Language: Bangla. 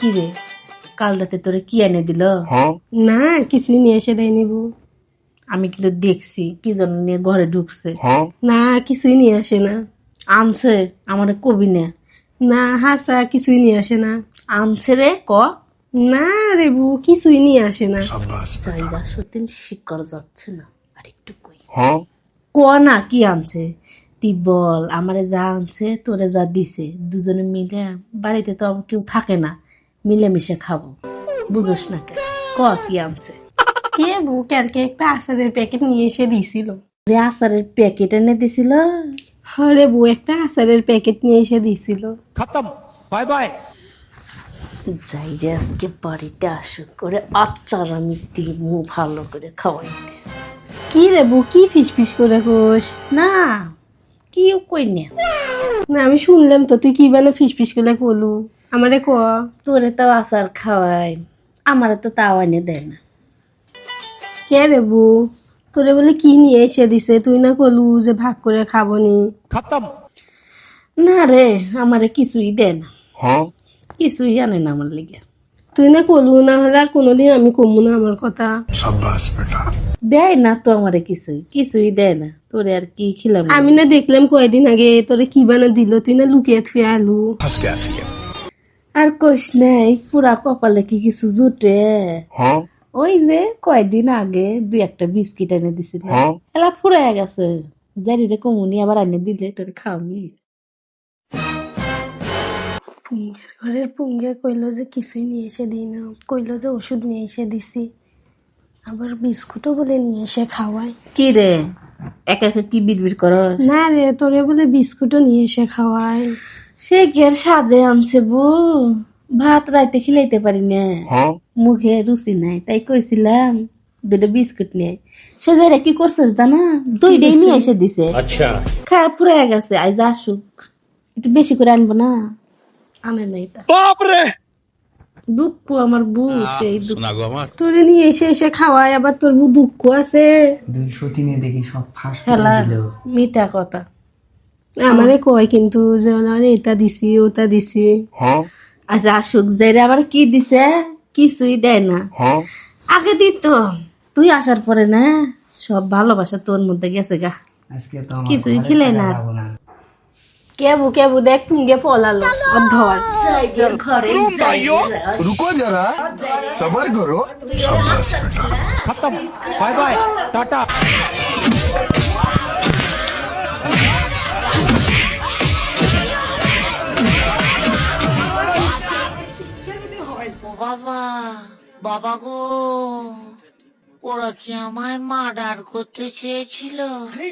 কি রে, কাল রাতে তোরে কি এনে দিল? না, কিছুই নিয়ে এসে দেয়নি বউ। আমি কিন্তু দেখছি কি জন্য নিয়ে ঘরে ঢুকছে। না, কিছুই নিয়ে আসে না। আনছে আমার কবি না। না হাসা, কিছুই নিয়ে আসে না। আনছে রে ক। না রে বউ, কিছুই নিয়ে আসে না। চাইরা সত্যি শিকার যাচ্ছে না। আর একটু কই ক না কি আনছে, তুই বল। আমারে যা আনছে তোরে যা দিছে, দুজনে মিলে বাড়িতে তো কেউ থাকে না, মিলেমিশে খাবো। বুঝোস না কেন? ক কি আনছে? কে বউ কালকে একটা আচারের প্যাকেট নিয়ে এসে দিছিল। ওরে আচারের প্যাকেট এনে দিছিল। হরে বউ, একটা আচারের প্যাকেট নিয়ে এসে দিছিল। खत्म बाय बाय। যাই রে আজকে বাড়িতে আসুক করে আচার আমি দিমু ভালো করে খাওয়াইতে। কি রে বউ, কি ফিস ফিস করে কোস? না কি কই না, না আমি শুনলাম তো, তুই কি বানা ফিস ফিস করে কলু আমারে ক। তোরে তো আচার খাওয়াই, আমারে তো তাও এনে দেয় না। কে রে বউ, তোরে বলে কি নিয়ে এসে দিছে, তুই না কলু যে ভাগ করে খাবো নি। खत्म। না রে, আমারে কিছুই দেয় না, কিছুই আনে না আমার লেগে। তুই না কলু, না হলে আর কোনোদিন আমি কমু না আমার কথা। দেয় না তো আমারে কিছুই, কিছুই দেয় না। তোরে আর কি খিলাম? আমি না দেখলাম কয়দিন আগে তোরে কি বানা দিল, তুই না লুকিয়ে থুয়ে আলু। আর কইস নাই, পুরা কপালে কি কিছু জুটে? ওই যে কয়দিন আগে দুই একটা বিস্কিট এনে দিছিল, এলা ফুরাই গেছে। জানি রে কমুনি আবার এনে দিলে তোর খাওনি। পুঙ্গের ঘরের পুঙ্গে কইলো যে কিছুই নিয়ে এসে দিই না, কইলো যে ওষুধ নিয়ে এসে দিছি, আবার বিস্কুটও বলে নিয়ে এসে খাওয়াই। কি রে একা একা কি বিড়বিড় করস? না রে, তোরে বলে বিস্কুটও নিয়ে এসে খাওয়াই। সে কি আর সাদে আনছে বউ, ভাত রাইতে খিলাইতে পারি না, মুখে রুচি নাই, তাই কইছিলাম দুটো বিস্কুট নিয়ে। সে যাই কি করছিস জানা, দুইটাই নিয়ে এসে দিছে। अच्छा খারাপ ফুরাই গেছে, আইজ আসুক একটু বেশি করে আনবো না। আনে নাই তা बाप रे। দুঃখ আমার বউ, সেই দুঃখ। তোরে নিয়ে এসে এসে খাওয়াই, আবার তোর বউ দুঃখ আছে। 203 দেখি সব ফাঁস করে খেলা দিল। মিথ্যা কথা। আমারে কয় কিন্তু যে ওনারে এটা দিছি ওটা দিছি। আচ্ছা আসুক, যাইরে আবার কি দিছে, কিছুই দেয় না। আগে দিত, তুই আসার পরে না সব ভালোবাসা তোর মধ্যে গেছে গা, আজকে তো আমার কিছুই ঘরে খিলাই না। থাকা যাবো না। কেবু কেবু দেখ পুঙ্গে পলালো অধর। ঘরে रुको जरा सबर करो। खत्म बाय बाय टाटा। বাবা, বাবা গো, ওরা কি আমায় মার্ডার করতে চেয়েছিল? আরে